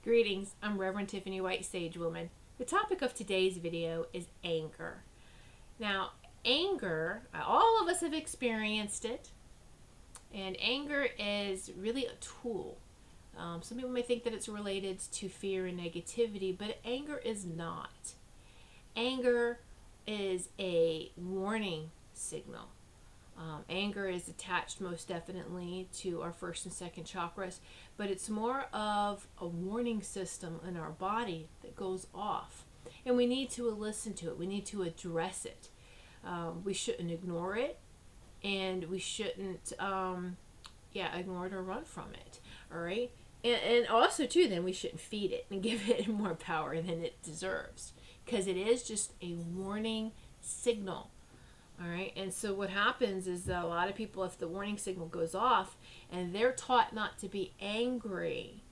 Greetings, I'm Reverend Tiffany White, Sage Woman. The topic of today's video is anger. Now, anger, all of us have experienced it, and anger is really a tool. Some people may think that it's related to fear and negativity, but anger is not. Anger is a warning signal. Anger is attached most definitely to our first and second chakras, but it's more of a warning system in our body that goes off. And we need to listen to it. We need to address it. We shouldn't ignore it, and we shouldn't, ignore it or run from it. All right? And also, too, then we shouldn't feed it and give it more power than it deserves, because it is just a warning signal. All right, and so what happens is that a lot of people, if the warning signal goes off and they're taught not to be angry,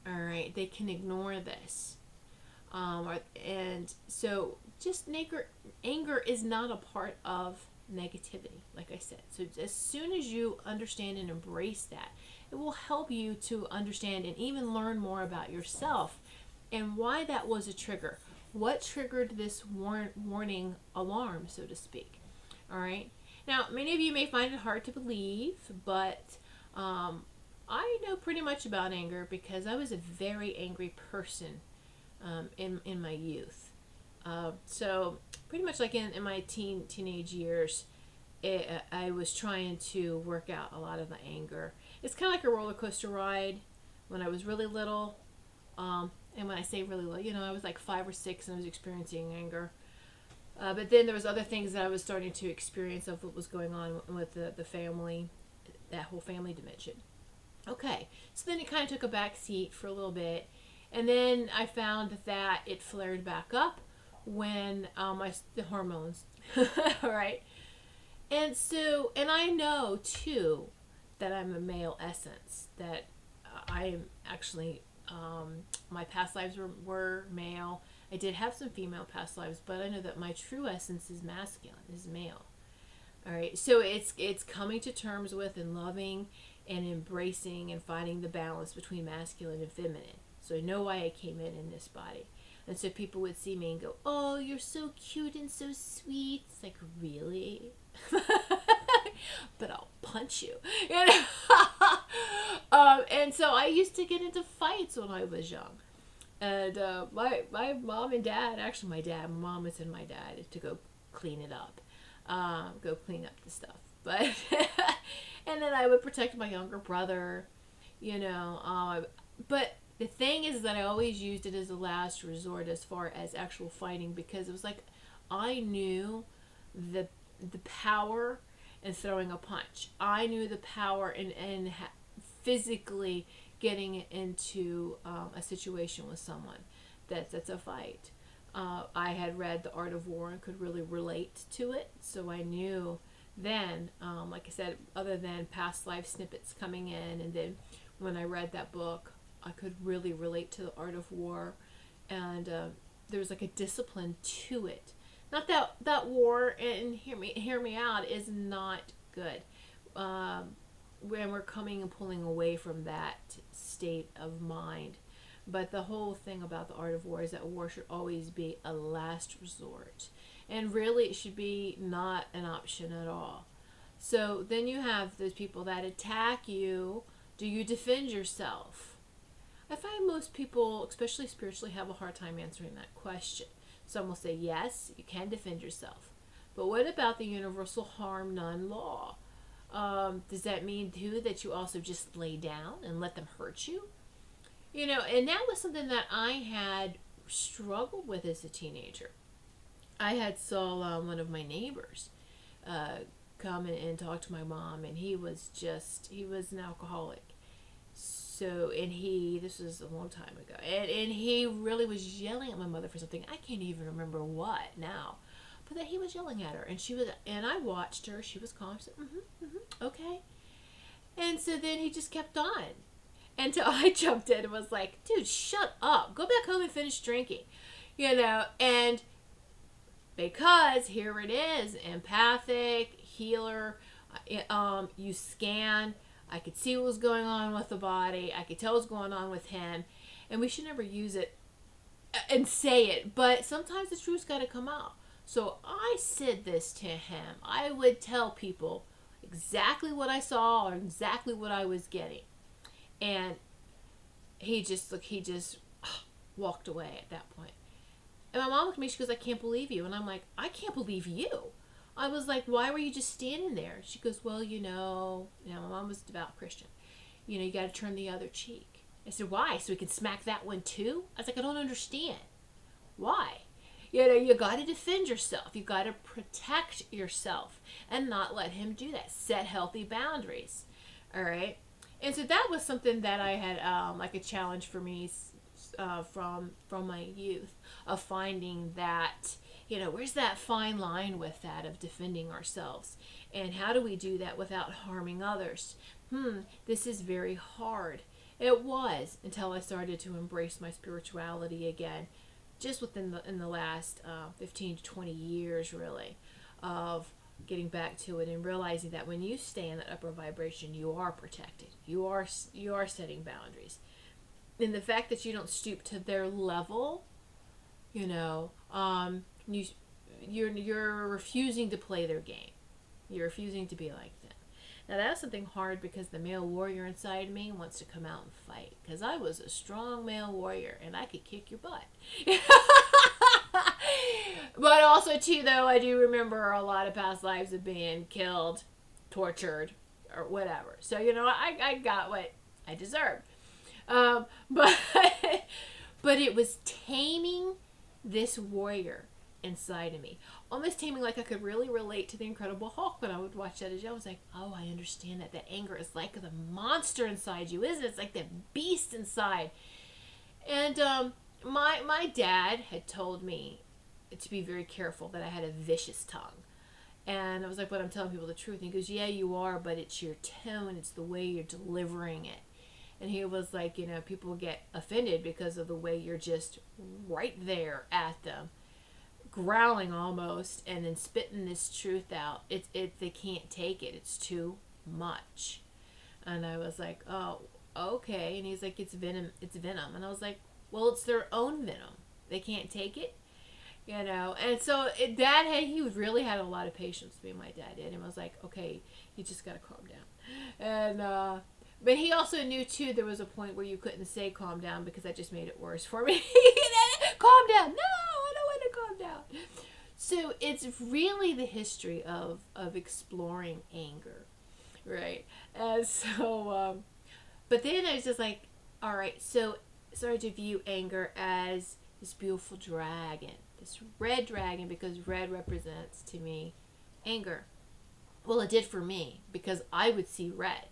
all right, they can ignore this. And so just anger is not a part of negativity, like I said. So as soon as you understand and embrace that, it will help you to understand and even learn more about yourself and why that was a trigger. What triggered this warning alarm, so to speak? All right. Now, many of you may find it hard to believe, but I know pretty much about anger because I was a very angry person in my youth. So pretty much like in my teenage years, I was trying to work out a lot of the anger. It's kind of like a roller coaster ride when I was really little. And when I say really little, I was like 5 or 6 and I was experiencing anger. But then there was other things that I was starting to experience of what was going on with the family, that whole family dimension. Okay, so then it kind of took a back seat for a little bit. And then I found that it flared back up when the hormones, all right? And so, and I know too that I'm a male essence, that I am actually, my past lives were male. I did have some female past lives, but I know that my true essence is masculine, is male. All right, so it's coming to terms with and loving and embracing and finding the balance between masculine and feminine. So I know why I came in this body. And so people would see me and go, "Oh, you're so cute and so sweet." It's like, really? But I'll punch you. And so I used to get into fights when I was young. And my mom and dad, actually my mom was in my dad to go clean it up, go clean up the stuff. But and then I would protect my younger brother, But the thing is that I always used it as a last resort as far as actual fighting, because it was like I knew the power in throwing a punch. I knew the power in physically getting into a situation with someone that's a fight. I had read The Art of War and could really relate to it, so I knew then, like I said, other than past life snippets coming in, and then when I read that book, I could really relate to The Art of War, and there was like a discipline to it. Not that war, and hear me out, is not good. When we're coming and pulling away from that state of mind. But the whole thing about the art of war is that war should always be a last resort. And really it should be not an option at all. So then you have those people that attack you. Do you defend yourself? I find most people, especially spiritually, have a hard time answering that question. Some will say, yes, you can defend yourself. But what about the universal harm none law? Does that mean too that you also just lay down and let them hurt you? And that was something that I had struggled with as a teenager. I had saw one of my neighbors come and talk to my mom, and he was an alcoholic. So, and this was a long time ago, and he really was yelling at my mother for something. I can't even remember what now. But that he was yelling at her, and I watched her. She was calm. She said, okay. And so then he just kept on, until I jumped in and was like, dude, shut up. Go back home and finish drinking, and because here it is, empathic, healer, you scan, I could see what was going on with the body. I could tell what was going on with him. And we should never use it and say it, but sometimes the truth's got to come out. So I said this to him. I would tell people exactly what I saw or exactly what I was getting. And he just walked away at that point. And my mom looked at me, she goes, I can't believe you. And I'm like, I can't believe you. I was like, why were you just standing there? She goes, well, my mom was a devout Christian. You got to turn the other cheek. I said, why? So we can smack that one too? I was like, I don't understand. Why? You got to defend yourself. You got to protect yourself and not let him do that. Set healthy boundaries. All right? And so that was something that I had like a challenge for me from my youth, of finding that, where's that fine line with that of defending ourselves? And how do we do that without harming others? This is very hard. It was, until I started to embrace my spirituality again, just in the last 15 to 20 years, really, of getting back to it and realizing that when you stay in that upper vibration, you are protected. You are setting boundaries. And the fact that you don't stoop to their level, you're refusing to play their game. You're refusing to be like them. Now that's something hard, because the male warrior inside me wants to come out and fight, because I was a strong male warrior and I could kick your butt. But also too, though, I do remember a lot of past lives of being killed, tortured, or whatever. So I got what I deserved. But it was taming this warrior inside of me, almost taming, like I could really relate to the Incredible Hulk when I would watch that as well. I was like, oh, I understand that anger is like the monster inside you, isn't it? It's like the beast inside. And my dad had told me to be very careful, that I had a vicious tongue. And I was like, but I'm telling people the truth. And he goes, yeah, you are, but it's your tone, it's the way you're delivering it. And he was like, people get offended because of the way you're just right there at them, growling almost, and then spitting this truth out. They can't take it. It's too much. And I was like, oh, okay. And he's like, it's venom. And I was like, well, it's their own venom. They can't take it. And so he really had a lot of patience with me, my dad did. And I was like, okay, you just got to calm down. And, but he also knew too, there was a point where you couldn't say calm down, because that just made it worse for me. Calm down. No, I don't want to calm down. So it's really the history of exploring anger, right? And so, but then I was just like, all right, so I started to view anger as this beautiful dragon, this red dragon, because red represents to me anger. Well, it did for me, because I would see red.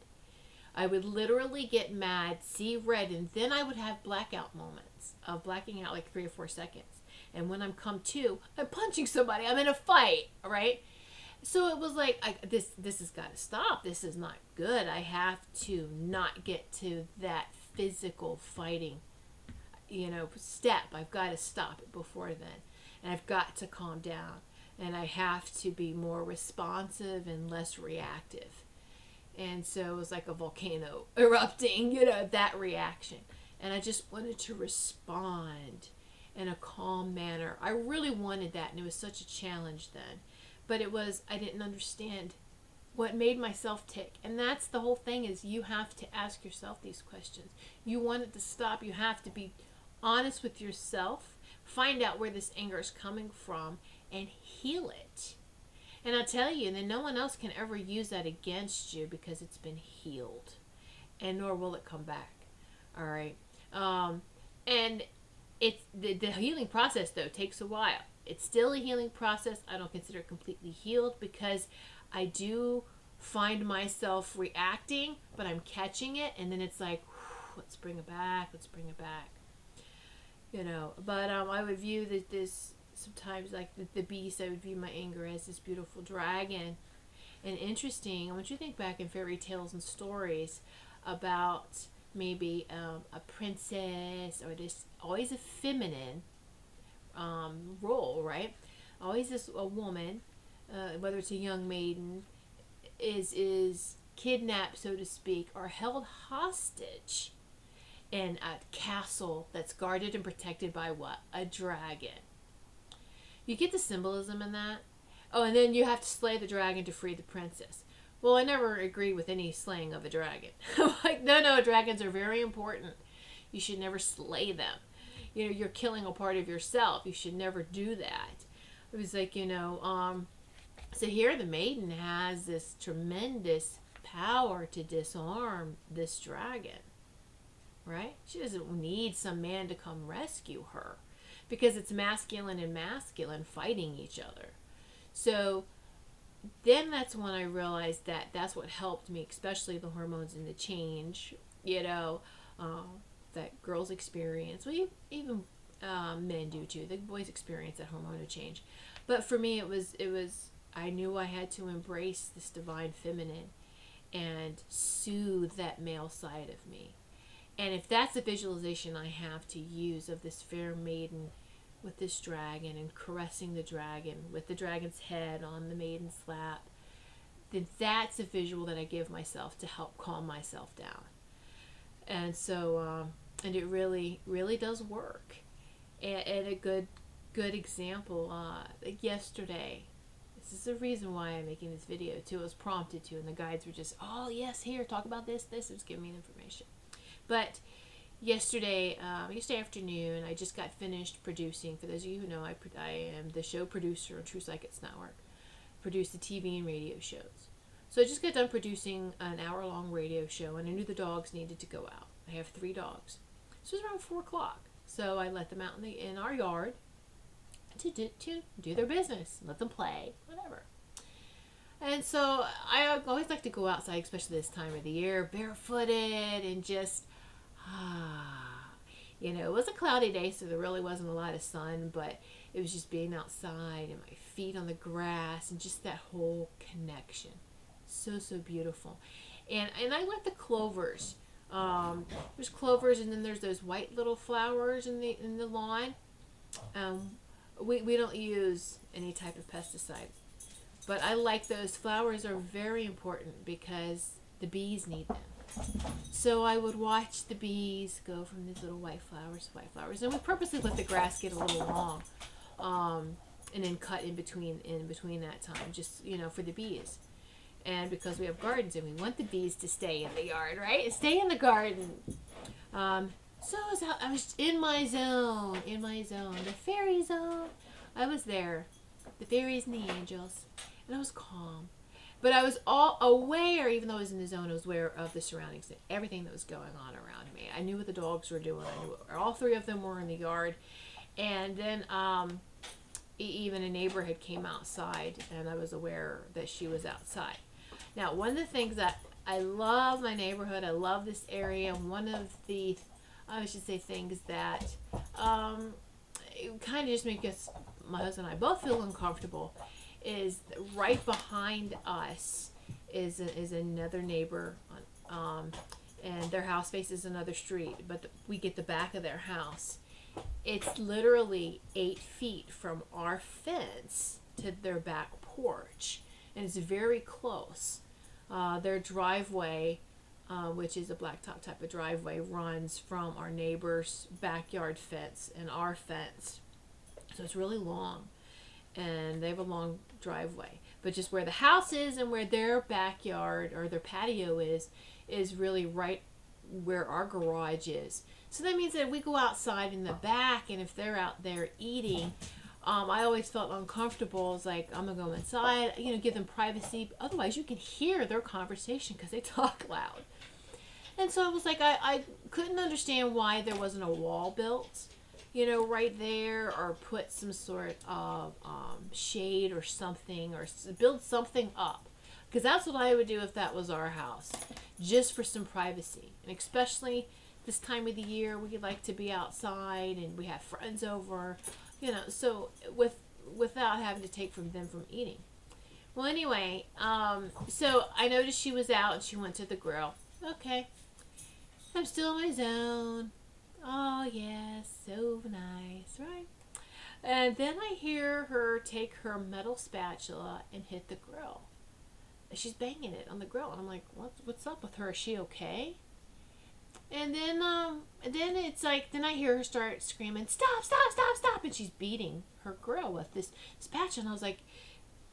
I would literally get mad, see red, and then I would have blackout moments of blacking out like 3 or 4 seconds. And when I'm come to, I'm punching somebody. I'm in a fight, right? So it was like, this has got to stop. This is not good. I have to not get to that physical fighting, step. I've got to stop it before then. And I've got to calm down. And I have to be more responsive and less reactive. And so it was like a volcano erupting, that reaction. And I just wanted to respond in a calm manner. I really wanted that, and it was such a challenge then. But I didn't understand what made myself tick. And that's the whole thing, is you have to ask yourself these questions. You want it to stop. You have to be honest with yourself, find out where this anger is coming from, and heal it. And I'll tell you, then no one else can ever use that against you, because it's been healed, and nor will it come back. All right. And it's the healing process, though, takes a while. It's still a healing process. I don't consider it completely healed, because I do find myself reacting, but I'm catching it, and then it's like, let's bring it back. But I would view this sometimes, like the beast, I would view my anger as this beautiful dragon. And interesting, I want you to think back in fairy tales and stories about maybe a princess, or this always a feminine role, right? Always a woman, whether it's a young maiden, is kidnapped, so to speak, or held hostage in a castle that's guarded and protected by what? A dragon. You get the symbolism in that? Oh, and then you have to slay the dragon to free the princess. Well, I never agreed with any slaying of a dragon. Like, no, dragons are very important. You should never slay them. You know, you're killing a part of yourself. You should never do that. It was like, so here the maiden has this tremendous power to disarm this dragon, right? She doesn't need some man to come rescue her because it's masculine and masculine fighting each other. So then that's when I realized that that's what helped me, especially the hormones and the change, that girls experience. Well, even men do too. The boys experience that hormonal change. But for me, it was I knew I had to embrace this divine feminine and soothe that male side of me. And if that's a visualization I have to use of this fair maiden with this dragon and caressing the dragon with the dragon's head on the maiden's lap, then that's a visual that I give myself to help calm myself down. And so, and it really, really does work. And a good example, like yesterday, this is the reason why I'm making this video too. I was prompted to, and the guides were just, oh yes, here, talk about this. It was giving me information. But yesterday afternoon, I just got finished producing. For those of you who know, I am the show producer on True Psychics Network. Produce the TV and radio shows. So I just got done producing an hour-long radio show, and I knew the dogs needed to go out. I have 3 dogs. So it was around 4 o'clock. So I let them out in our yard to do their business, let them play, whatever. And so I always like to go outside, especially this time of the year, barefooted and just, it was a cloudy day, so there really wasn't a lot of sun, but it was just being outside and my feet on the grass and just that whole connection. So beautiful. And I like the clovers. There's clovers, and then there's those white little flowers in the lawn. We don't use any type of pesticide, but I like those. Flowers are very important because the bees need them. So I would watch the bees go from these little white flowers to white flowers, and we purposely let the grass get a little long, and then cut in between that time, just for the bees. And because we have gardens and we want the bees to stay in the yard, right? Stay in the garden. So I was in my zone, the fairy zone. I was there, the fairies and the angels, and I was calm. But I was all aware, even though I was in the zone, I was aware of the surroundings, everything that was going on around me. I knew what the dogs were doing. I knew all 3 of them were in the yard. And then even a neighbor had came outside, and I was aware that she was outside. Now, one of the things that I love my neighborhood, I love this area, one of the, things that it kind of just make us, my husband and I both feel uncomfortable, is right behind us is another neighbor, and their house faces another street, but we get the back of their house. It's literally 8 feet from our fence to their back porch, and it's very close. Their driveway, which is a blacktop type of driveway, runs from our neighbor's backyard fence and our fence. So it's really long, and they have a long driveway. But just where the house is and where their backyard or their patio is really right where our garage is. So that means that we go outside in the back, and if they're out there eating, I always felt uncomfortable. It's like, I'm going to go inside, give them privacy. Otherwise, you can hear their conversation because they talk loud. And so I was like, I couldn't understand why there wasn't a wall built, right there, or put some sort of shade or something, or build something up. Because that's what I would do if that was our house, just for some privacy. And especially this time of the year, we like to be outside, and we have friends over, so without having to take from them from eating. Well, anyway, so I noticed she was out, and she went to the grill. Okay, I'm still in my zone. Oh, yes, so nice, right? And then I hear her take her metal spatula and hit the grill. she's banging it on the grill, and I'm like, what's up with her? Is she okay? And then it's like, then I hear her start screaming, stop, stop, stop, stop, and she's beating her grill with this spatula. And I was like,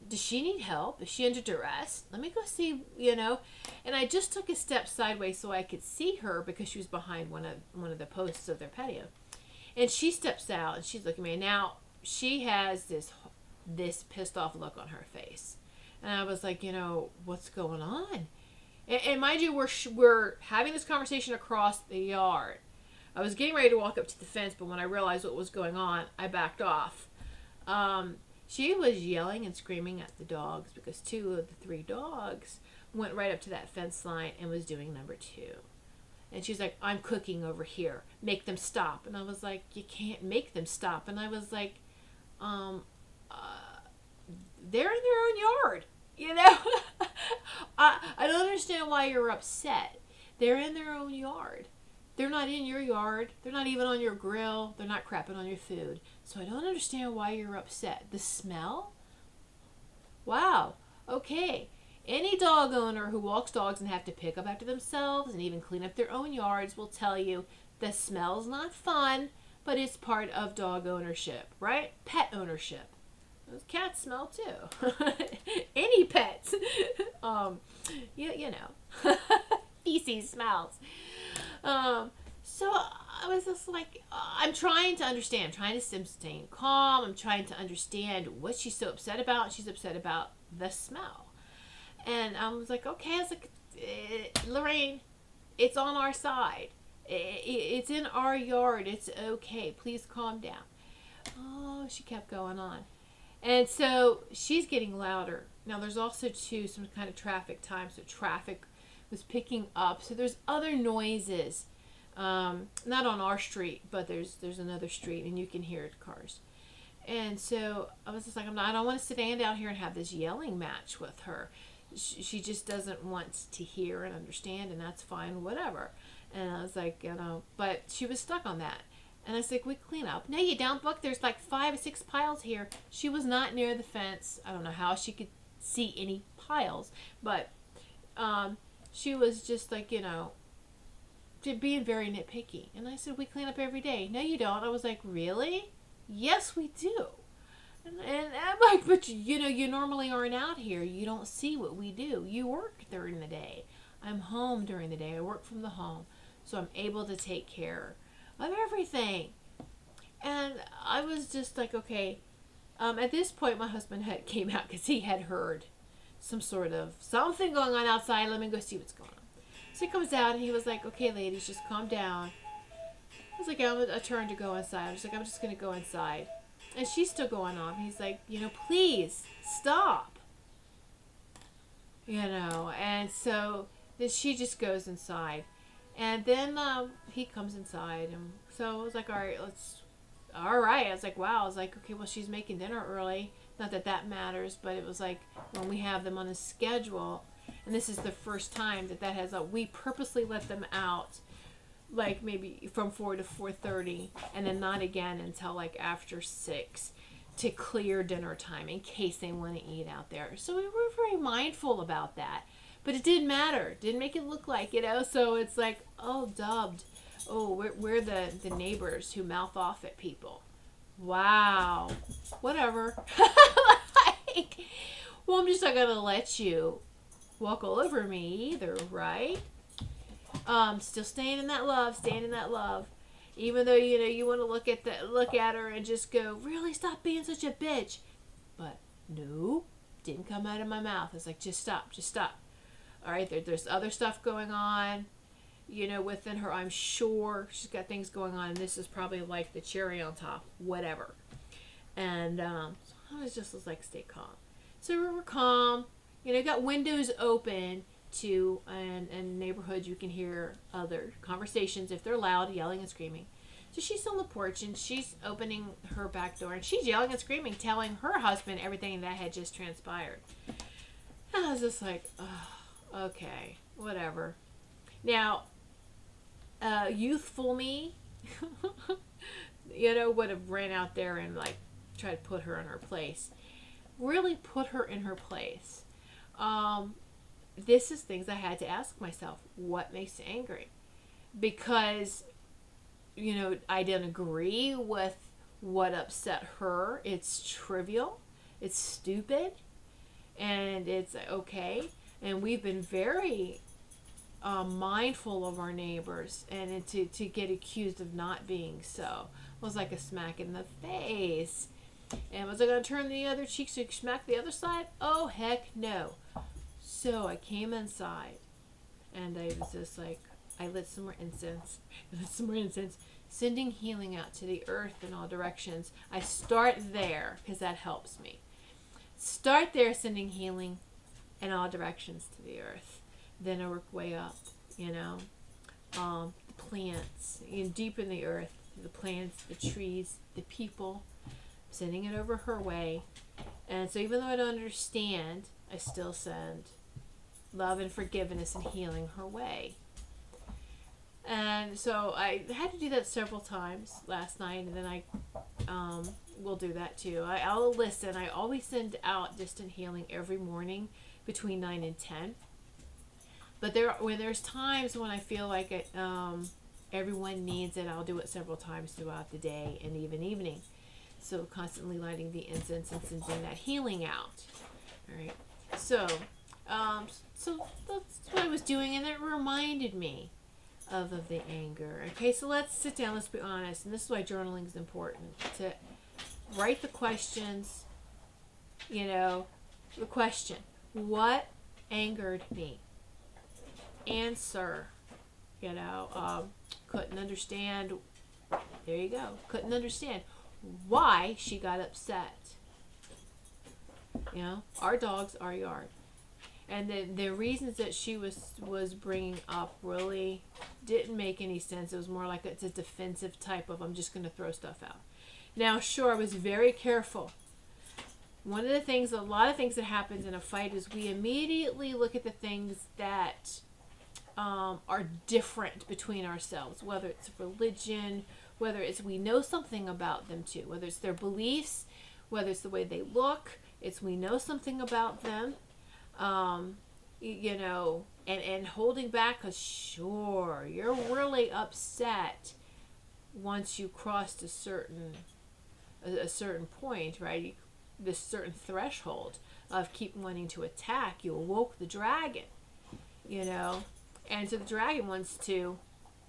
does she need help? Is she under duress? Let me go see, And I just took a step sideways so I could see her, because she was behind one of the posts of their patio. And she steps out and she's looking at me. And now she has this pissed off look on her face. And I was like, what's going on? And mind you, we're having this conversation across the yard. I was getting ready to walk up to the fence, but when I realized what was going on, I backed off. She was yelling and screaming at the dogs, because 2 of the 3 dogs went right up to that fence line and was doing number 2. And she's like, I'm cooking over here. Make them stop. And I was like, you can't make them stop. And I was like, they're in their own yard, I don't understand why you're upset. They're in their own yard. They're not in your yard. They're not even on your grill. They're not crapping on your food. So I don't understand why you're upset. The smell? Wow. Okay. Any dog owner who walks dogs and have to pick up after themselves and even clean up their own yards will tell you the smell's not fun, but it's part of dog ownership, right? Pet ownership. Those cats smell too. Any pets. Feces smells. So I was just like, I'm trying to understand. I'm trying to stay calm. I'm trying to understand what she's so upset about. She's upset about the smell. And I was like, okay. I was like, Lorraine, it's on our side. It's in our yard. It's okay. Please calm down. Oh, she kept going on. And so she's getting louder. Now there's also too some kind of traffic time. So traffic was picking up. So there's other noises. Not on our street, but there's another street, and you can hear cars. And so I was just like, I don't want to stand out here and have this yelling match with her. She just doesn't want to hear and understand, and that's fine, whatever. And I was like, but she was stuck on that. And I was like, we clean up. No, you don't. Look, there's like 5 or 6 piles here. She was not near the fence. I don't know how she could see any piles, but she was just like, being very nitpicky. And I said, we clean up every day. No, you don't. I was like, really? Yes, we do. And I'm like, but you normally aren't out here. You don't see what we do. You work during the day. I'm home during the day. I work from the home. So I'm able to take care of everything. And I was just like, okay. At this point, my husband came out because he had heard some sort of something going on outside. Let me go see what's going on. So he comes out and he was like, okay, ladies, just calm down. I was like, I turned to go inside. I was like, I'm just going to go inside. And she's still going on. He's like, please stop. And so then she just goes inside. And then he comes inside. And so I was like, all right. I was like, wow. I was like, okay, well, she's making dinner early. Not that that matters, but it was like when we have them on a schedule, and this is the first time that has we purposely let them out like maybe from 4 to 4:30, and then not again until like after 6 to clear dinner time in case they want to eat out there. So we were very mindful about that, but it didn't matter. It didn't make it look like, so it's like, dubbed. We're the neighbors who mouth off at people. Wow. Whatever. Well, I'm just not going to let you walk all over me either, right? Still staying in that love. Even though, you want to look at her and just go, really, stop being such a bitch. But no, didn't come out of my mouth. It's like, just stop. All right, there's other stuff going on, within her. I'm sure she's got things going on, and this is probably like the cherry on top, whatever. And so I was like, stay calm. So we were calm. Got windows open to, and neighborhoods you can hear other conversations if they're loud, yelling and screaming. So she's on the porch and she's opening her back door and she's yelling and screaming, telling her husband everything that had just transpired. And I was just like, oh, okay, whatever. Now, youthful me, would have ran out there and like tried to put her in her place. Really put her in her place. this is things I had to ask myself. What makes you angry? Because, I didn't agree with what upset her. It's trivial. It's stupid. And it's okay. And we've been very mindful of our neighbors, and to get accused of not being so was like a smack in the face. And was I going to turn the other cheek to smack the other side? Oh, heck no. So I came inside, and I was just like, I lit some more incense. Sending healing out to the earth in all directions. I start there because that helps me. Start there, sending healing in all directions to the earth. Then I work way up, the plants, deep in the earth, the plants, the trees, the people, sending it over her way. And so even though I don't understand, I still send love and forgiveness and healing her way. And so I had to do that several times last night, and then I will do that too. I'll listen. I always send out distant healing every morning between 9 and 10. But there's times when I feel like everyone needs it, I'll do it several times throughout the day and even evening. So constantly lighting the incense and sending that healing out. All right. So that's what I was doing, and it reminded me of the anger. Okay, so let's sit down, let's be honest, and this is why journaling is important, to write the questions, the question, what angered me? Answer, couldn't understand, there you go, couldn't understand why she got upset. Our dog's our yard. And the reasons that she was bringing up really didn't make any sense. It was more like it's a defensive type of, I'm just going to throw stuff out. Now, sure, I was very careful. A lot of things that happens in a fight is we immediately look at the things that are different between ourselves, whether it's religion, whether it's we know something about them too, whether it's their beliefs, whether it's the way they look, it's we know something about them. And holding back, because sure, you're really upset once you crossed a certain point, right? This certain threshold of keep wanting to attack. You awoke the dragon, and so the dragon wants to,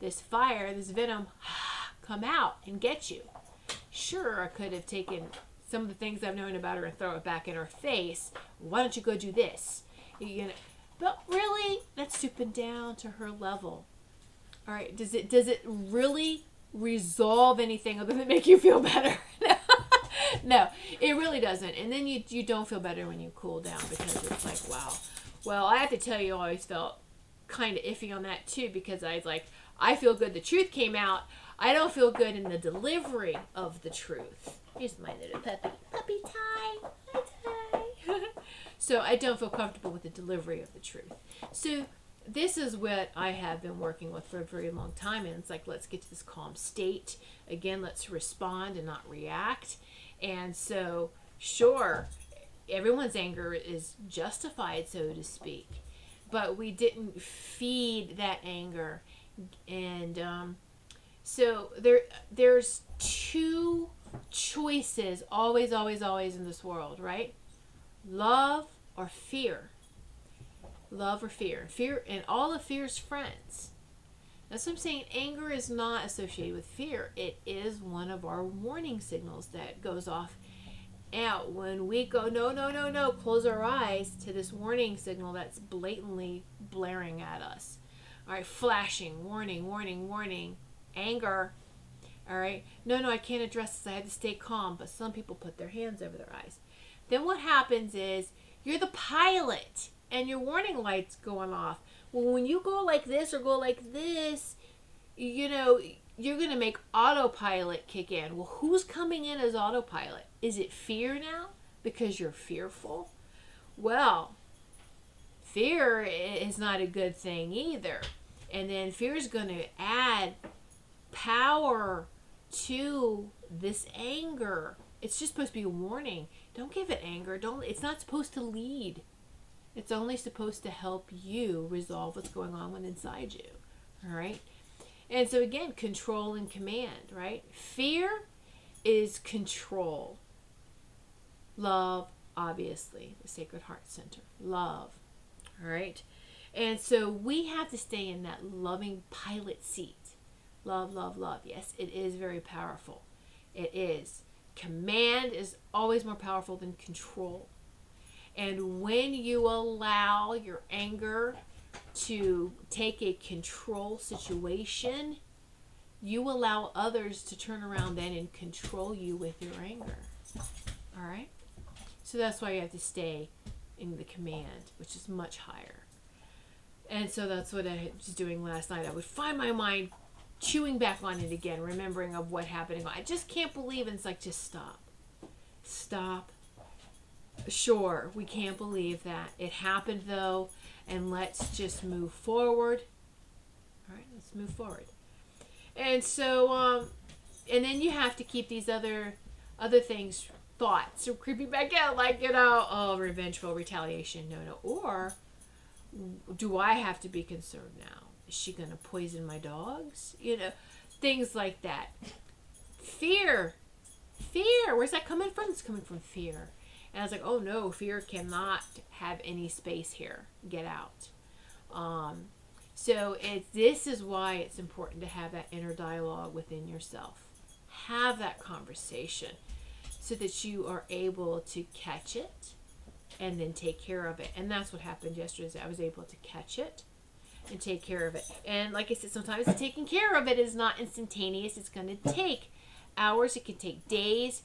this fire, this venom, come out and get you. Sure, I could have taken some of the things I've known about her and throw it back in her face. Why don't you go do this? But really, that's stooping down to her level. All right, does it really resolve anything other than make you feel better? No, it really doesn't. And then you don't feel better when you cool down, because it's like, wow. Well, I have to tell you, I always felt kind of iffy on that too, because I was like, I feel good. The truth came out. I don't feel good in the delivery of the truth. Here's my little puppy. Puppy time. Hi, Ty. So I don't feel comfortable with the delivery of the truth. So this is what I have been working with for a very long time. And it's like, let's get to this calm state. Again, let's respond and not react. And so, sure, everyone's anger is justified, so to speak. But we didn't feed that anger. And so there's two choices always in this world, right? Love or fear. Love or fear. Fear, and all of fear's friends. That's what I'm saying. Anger is not associated with fear. It is one of our warning signals that goes off out when we go, no, close our eyes to this warning signal that's blatantly blaring at us. All right, flashing, warning, anger. All right, no, I can't address this. I have to stay calm. But some people put their hands over their eyes. Then what happens is you're the pilot and your warning light's going off. Well, when you go like this or go like this, you're going to make autopilot kick in. Well, who's coming in as autopilot? Is it fear now because you're fearful? Well, fear is not a good thing either. And then fear is going to add power to this anger. It's just supposed to be a warning. Don't give it anger. It's not supposed to lead. It's only supposed to help you resolve what's going on inside you. All right? And so again, control and command, right? Fear is control. Love, obviously, the Sacred Heart Center. Love. All right? And so we have to stay in that loving pilot seat. Love, love, love. Yes, it is very powerful. It is. Command is always more powerful than control. And when you allow your anger to take a control situation, you allow others to turn around then and control you with your anger. All right? So that's why you have to stay in the command, which is much higher. And so that's what I was doing last night. I would find my mind chewing back on it again, remembering of what happened. I just can't believe it. It's like, just stop. Stop. Sure, we can't believe that. It happened though, and let's just move forward. All right, let's move forward. And so, and then you have to keep these other things, thoughts, creeping back out, like, oh, revengeful, retaliation, no. Or, do I have to be concerned now? Is she going to poison my dogs? Things like that. Fear. Where's that coming from? It's coming from fear. And I was like, oh no, fear cannot have any space here. Get out. So this is why it's important to have that inner dialogue within yourself. Have that conversation so that you are able to catch it and then take care of it. And that's what happened yesterday. I was able to catch it and take care of it. And like I said, sometimes taking care of it is not instantaneous. It's going to take hours. It can take days.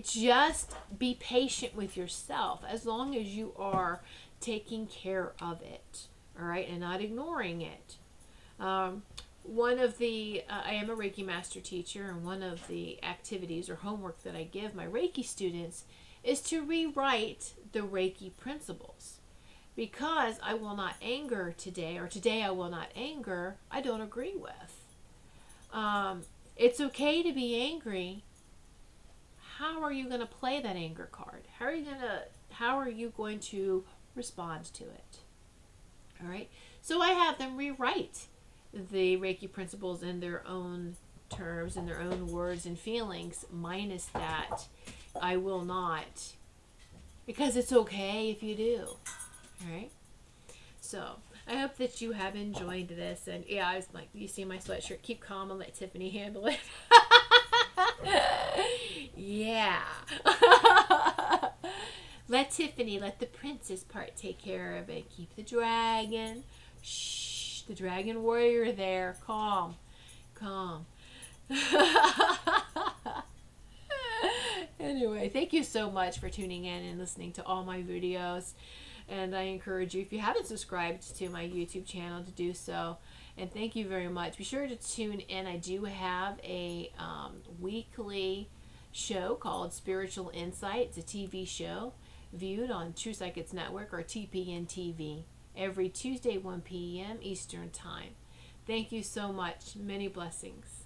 Just be patient with yourself as long as you are taking care of it, all right, and not ignoring it. One of the, I am a Reiki master teacher, and one of the activities or homework that I give my Reiki students is to rewrite the Reiki principles. Because I will not anger today, or today I will not anger, I don't agree with. It's okay to be angry. How are you going to play that anger card? How are you going to respond to it? All right. So I have them rewrite the Reiki principles in their own terms, in their own words and feelings, minus that I will not, because it's okay if you do. All right. So I hope that you have enjoyed this. And yeah, I was like, you see my sweatshirt, keep calm and let Tiffany handle it. Yeah. Let Tiffany, let the princess part take care of it. Keep the dragon. Shh, the dragon warrior there. Calm. Anyway, thank you so much for tuning in and listening to all my videos. And I encourage you, if you haven't subscribed to my YouTube channel, to do so. And thank you very much. Be sure to tune in. I do have a weekly show called Spiritual Insight. It's a TV show viewed on True Psychics Network, or TPN TV, every Tuesday, 1 p.m. Eastern Time. Thank you so much. Many blessings.